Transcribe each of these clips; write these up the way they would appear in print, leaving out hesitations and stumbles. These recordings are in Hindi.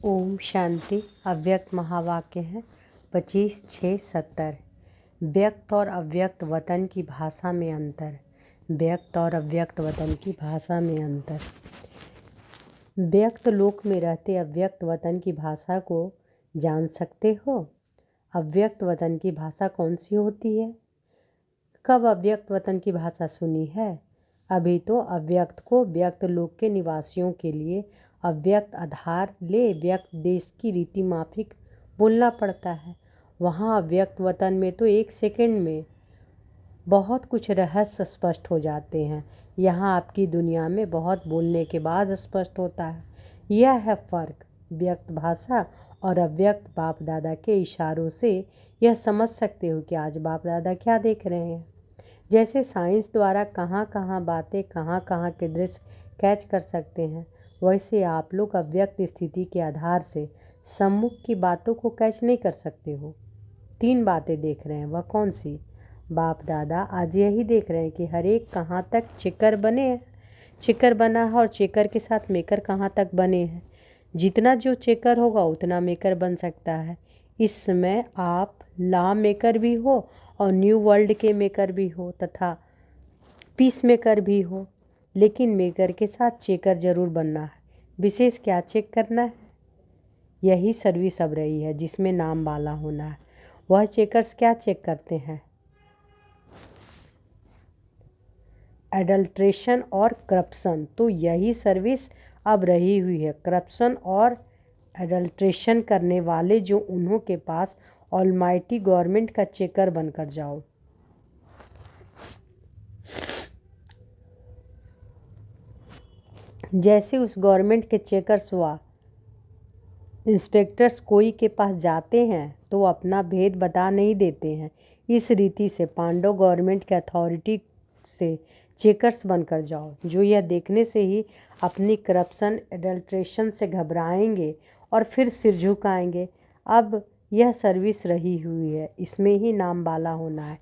ओम शांति। अव्यक्त महावाक्य है 25/6/70। व्यक्त और अव्यक्त वतन की भाषा में अंतर। व्यक्त और अव्यक्त वतन की भाषा में अंतर। व्यक्त लोक में रहते अव्यक्त वतन की भाषा को जान सकते हो। अव्यक्त वतन की भाषा कौन सी होती है? कब अव्यक्त वतन की भाषा सुनी है? अभी तो अव्यक्त को व्यक्त लोक के निवासियों के लिए अव्यक्त आधार ले व्यक्त देश की रीति माफिक बोलना पड़ता है। वहाँ अव्यक्त वतन में तो 1 सेकंड में बहुत कुछ रहस्य स्पष्ट हो जाते हैं। यहाँ आपकी दुनिया में बहुत बोलने के बाद स्पष्ट होता है। यह है फ़र्क। व्यक्त भाषा और अव्यक्त बाप दादा के इशारों से यह समझ सकते हो कि आज बाप दादा क्या देख रहे हैं। जैसे साइंस द्वारा कहाँ कहाँ बातें कहाँ कहाँ के दृश्य कैच कर सकते हैं, वैसे आप लोग अव्यक्त स्थिति के आधार से सम्मुख की बातों को कैच नहीं कर सकते हो। 3 बातें देख रहे हैं, वह कौन सी? बाप दादा आज यही देख रहे हैं कि हर एक कहाँ तक चेकर बने हैं, चेकर बना है और चेकर के साथ मेकर कहाँ तक बने हैं। जितना जो चेकर होगा उतना मेकर बन सकता है। इस समय आप लॉ मेकर भी हो और न्यू वर्ल्ड के मेकर भी हो तथा पीस मेकर भी हो, लेकिन मेकर के साथ चेकर जरूर बनना है। विशेष क्या चेक करना है? यही सर्विस अब रही है जिसमें नाम वाला होना है। वह चेकर्स क्या चेक करते हैं? एडल्ट्रेशन और करप्शन। तो यही सर्विस अब रही हुई है। करप्शन और एडल्ट्रेशन करने वाले जो उन्हों के पास ऑलमाइटी गवर्नमेंट का चेकर बनकर जाओ। जैसे उस गवर्नमेंट के चेकर्स व इंस्पेक्टर्स कोई के पास जाते हैं तो अपना भेद बता नहीं देते हैं। इस रीति से पांडव गवर्नमेंट के अथॉरिटी से चेकर्स बनकर जाओ, जो यह देखने से ही अपनी करप्शन एडल्ट्रेशन से घबराएंगे और फिर सिर झुकाएंगे। अब यह सर्विस रही हुई है, इसमें ही नाम वाला होना है।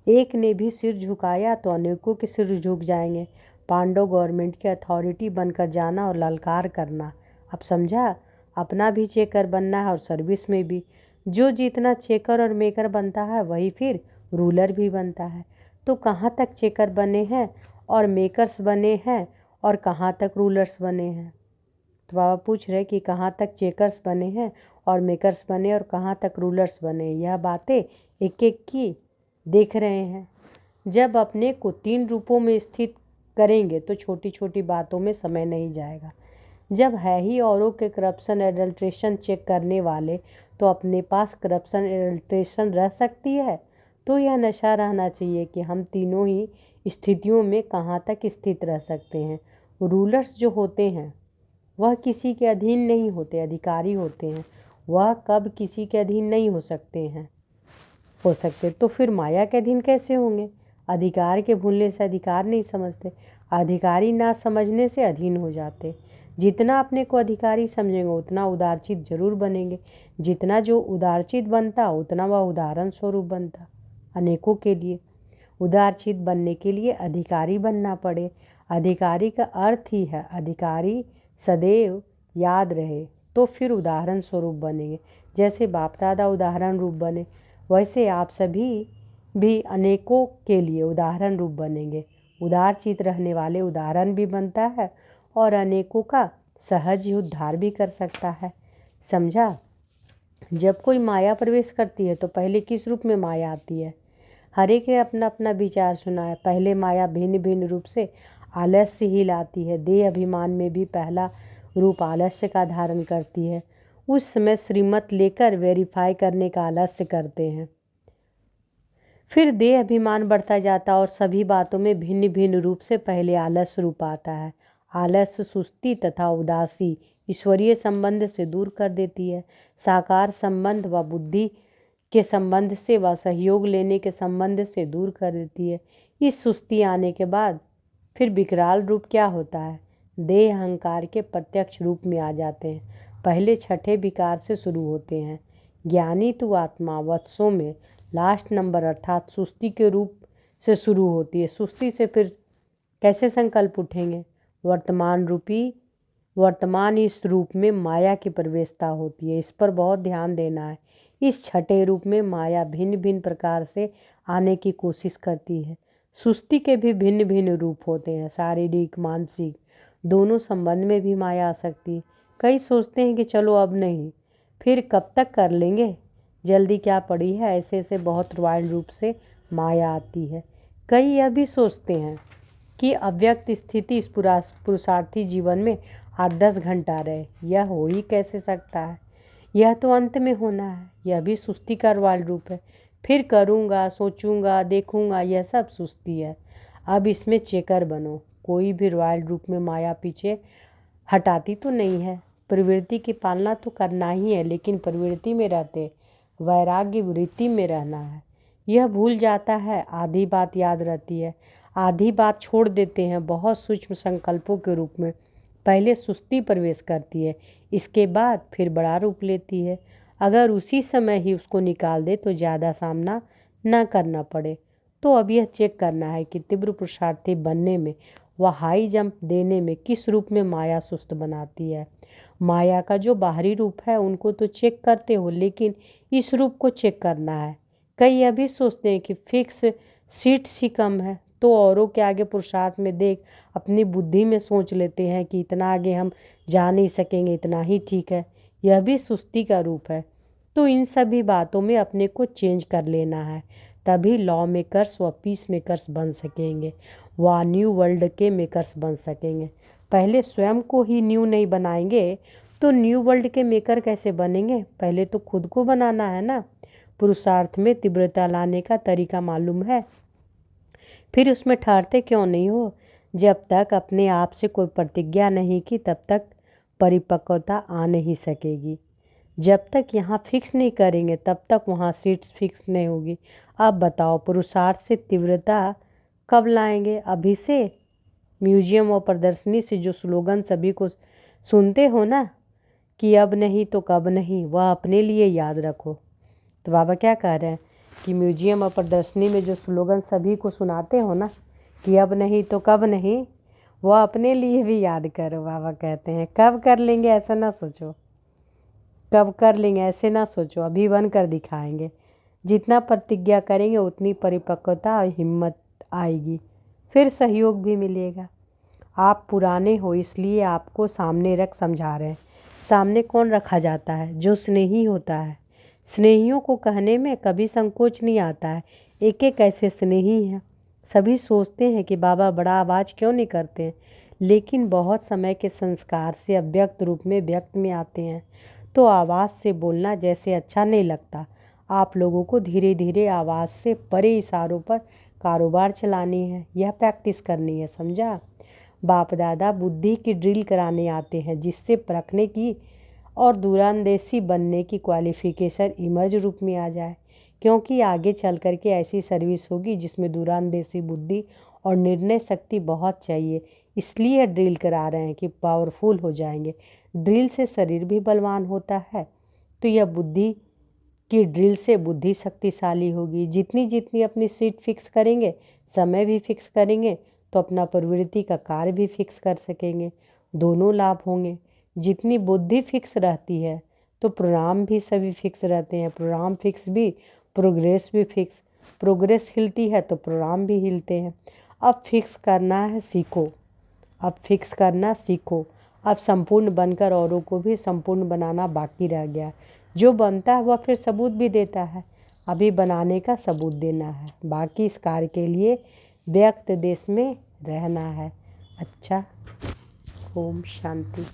एक ने भी सिर झुकाया तो अनेकों के सिर झुक जाएंगे। पांडव गवर्नमेंट के अथॉरिटी बनकर जाना और ललकार करना। अब समझा? अपना भी चेकर बनना है और सर्विस में भी। जो जितना चेकर और मेकर बनता है वही फिर रूलर भी बनता है। तो कहाँ तक चेकर बने हैं और मेकर्स बने हैं और कहाँ तक रूलर्स बने हैं? तो बाबा पूछ रहे कि कहाँ तक चेकर्स बने हैं और मेकर्स बने और कहाँ तक रूलर्स बने। यह बातें एक एक की देख रहे हैं। जब अपने को 3 रूपों में स्थित करेंगे तो छोटी छोटी बातों में समय नहीं जाएगा। जब है ही औरों के करप्शन एडल्ट्रेशन चेक करने वाले, तो अपने पास करप्शन एडल्ट्रेशन रह सकती है। तो यह नशा रहना चाहिए कि हम तीनों ही स्थितियों में कहाँ तक स्थित रह सकते हैं। रूलर्स जो होते हैं वह किसी के अधीन नहीं होते, अधिकारी होते हैं। वह कब किसी के अधीन नहीं हो सकते तो फिर माया के अधीन कैसे होंगे? अधिकार के भूलने से अधिकार नहीं समझते, अधिकारी ना समझने से अधीन हो जाते। जितना अपने को अधिकारी समझेंगे उतना उदारचित जरूर बनेंगे। जितना जो उदारचित बनता उतना वह उदाहरण स्वरूप बनता अनेकों के लिए। उदारचित बनने के लिए अधिकारी बनना पड़े। अधिकारी का अर्थ ही है अधिकारी सदैव याद रहे, तो फिर उदाहरण स्वरूप बनेंगे। जैसे बाप दादा उदाहरण रूप बने, वैसे आप सभी भी अनेकों के लिए उदाहरण रूप बनेंगे। उदारचित रहने वाले उदाहरण भी बनता है और अनेकों का सहज ही उद्धार भी कर सकता है। समझा? जब कोई माया प्रवेश करती है तो पहले किस रूप में माया आती है? हर एक ने अपना अपना विचार सुना है। पहले माया भिन्न भिन्न रूप से आलस्य ही लाती है। देह अभिमान में भी पहला रूप आलस्य का धारण करती है। उस समय श्रीमत लेकर वेरीफाई करने का आलस्य करते हैं। फिर देह अभिमान बढ़ता जाता और सभी बातों में भिन्न भिन्न रूप से पहले आलस्य रूप आता है। आलस्य सुस्ती तथा उदासी ईश्वरीय संबंध से दूर कर देती है। साकार संबंध व बुद्धि के संबंध से व सहयोग लेने के संबंध से दूर कर देती है। इस सुस्ती आने के बाद फिर विकराल रूप क्या होता है? देह अहंकार के प्रत्यक्ष रूप में आ जाते हैं। पहले छठे विकार से शुरू होते हैं। ज्ञानी तो आत्मा वत्सों में लास्ट नंबर अर्थात सुस्ती के रूप से शुरू होती है। सुस्ती से फिर कैसे संकल्प उठेंगे? वर्तमान रूपी वर्तमान इस रूप में माया की प्रवेशता होती है। इस पर बहुत ध्यान देना है। इस छठे रूप में माया भिन्न भिन्न प्रकार से आने की कोशिश करती है। सुस्ती के भी भिन्न भिन्न रूप होते हैं, शारीरिक मानसिक दोनों संबंध में भी माया आ सकती है। कई सोचते हैं कि चलो अब नहीं, फिर कब तक कर लेंगे, जल्दी क्या पड़ी है, ऐसे ऐसे बहुत रॉयल रूप से माया आती है। कई यह भी सोचते हैं कि अव्यक्त स्थिति इस पुरुषार्थी जीवन में 8-10 घंटा रहे। यह हो ही कैसे सकता है, यह तो अंत में होना है। यह भी सुस्ती का रॉयल रूप है। फिर करूँगा, सोचूंगा, देखूंगा, यह सब सुस्ती है। अब इसमें चेकर बनो। कोई भी रॉयल रूप में माया पीछे हटाती तो नहीं है। प्रवृत्ति की पालना तो करना ही है, लेकिन प्रवृत्ति में रहते वैराग्य वृत्ति में रहना है। यह भूल जाता है, आधी बात याद रहती है, आधी बात छोड़ देते हैं। बहुत सूक्ष्म संकल्पों के रूप में पहले सुस्ती प्रवेश करती है, इसके बाद फिर बड़ा रूप लेती है। अगर उसी समय ही उसको निकाल दे तो ज़्यादा सामना न करना पड़े। तो अब यह चेक करना है कि तीव्र पुरुषार्थी बनने में व हाई जंप देने में किस रूप में माया सुस्त बनाती है। माया का जो बाहरी रूप है उनको तो चेक करते हो, लेकिन इस रूप को चेक करना है। कई यह भी सोचते हैं कि फिक्स सीट्स ही कम है, तो औरों के आगे पुरुषार्थ में देख अपनी बुद्धि में सोच लेते हैं कि इतना आगे हम जा नहीं सकेंगे, इतना ही ठीक है। यह भी सुस्ती का रूप है। तो इन सभी बातों में अपने को चेंज कर लेना है, तभी लॉ मेकर्स व पीस मेकर्स बन सकेंगे, व न्यू वर्ल्ड के मेकर्स बन सकेंगे। पहले स्वयं को ही न्यू नहीं बनाएंगे तो न्यू वर्ल्ड के मेकर कैसे बनेंगे। पहले तो खुद को बनाना है ना। पुरुषार्थ में तीव्रता लाने का तरीका मालूम है, फिर उसमें ठहरते क्यों नहीं हो। जब तक अपने आप से कोई प्रतिज्ञा नहीं की तब तक परिपक्वता आ नहीं सकेगी। जब तक यहाँ फिक्स नहीं करेंगे तब तक वहाँ सीट्स फिक्स नहीं होगी। अब बताओ पुरुषार्थ से तीव्रता कब लाएंगे? अभी से। म्यूजियम और प्रदर्शनी से जो स्लोगन सभी को सुनते हो ना कि अब नहीं तो कब नहीं, वह अपने लिए याद रखो। तो बाबा क्या कह रहे हैं कि म्यूजियम और प्रदर्शनी में जो स्लोगन सभी को सुनाते हो ना कि अब नहीं तो कब नहीं, वह अपने लिए भी याद करो। बाबा कहते हैं कब कर लेंगे ऐसा ना सोचो, कब कर लेंगे ऐसे ना सोचो, अभी बन कर दिखाएंगे। जितना प्रतिज्ञा करेंगे उतनी परिपक्वता और हिम्मत आएगी, फिर सहयोग भी मिलेगा। आप पुराने हो इसलिए आपको सामने रख समझा रहे हैं। सामने कौन रखा जाता है? जो स्नेही होता है। स्नेहियों को कहने में कभी संकोच नहीं आता है। एक एक ऐसे स्नेही हैं। सभी सोचते हैं कि बाबा बड़ा आवाज़ क्यों नहीं करते हैं, लेकिन बहुत समय के संस्कार से अव्यक्त रूप में व्यक्त में आते हैं, तो आवाज़ से बोलना जैसे अच्छा नहीं लगता। आप लोगों को धीरे धीरे आवाज़ से परे इशारों पर कारोबार चलानी है, यह प्रैक्टिस करनी है, समझा। बाप दादा बुद्धि की ड्रिल कराने आते हैं, जिससे परखने की और दूरंदेशी बनने की क्वालिफिकेशन इमर्ज रूप में आ जाए। क्योंकि आगे चल कर के ऐसी सर्विस होगी जिसमें दूरंदेशी बुद्धि और निर्णय शक्ति बहुत चाहिए। इसलिए ड्रिल करा रहे हैं कि पावरफुल हो जाएंगे। ड्रिल से शरीर भी बलवान होता है, तो यह बुद्धि की ड्रिल से बुद्धि शक्तिशाली होगी। जितनी जितनी अपनी सीट फिक्स करेंगे, समय भी फिक्स करेंगे, तो अपना प्रवृत्ति का कार्य भी फिक्स कर सकेंगे। दोनों लाभ होंगे। जितनी बुद्धि फिक्स रहती है तो प्रोग्राम भी सभी फिक्स रहते हैं। प्रोग्राम फिक्स भी, प्रोग्रेस भी फिक्स। प्रोग्रेस हिलती है तो प्रोग्राम भी हिलते हैं। अब फिक्स करना है सीखो, अब फिक्स करना सीखो। अब संपूर्ण बनकर औरों को भी संपूर्ण बनाना बाकी रह गया। जो बनता है वह फिर सबूत भी देता है। अभी बनाने का सबूत देना है, बाकी इस कार्य के लिए व्यक्त देश में रहना है। अच्छा, ओम शांति।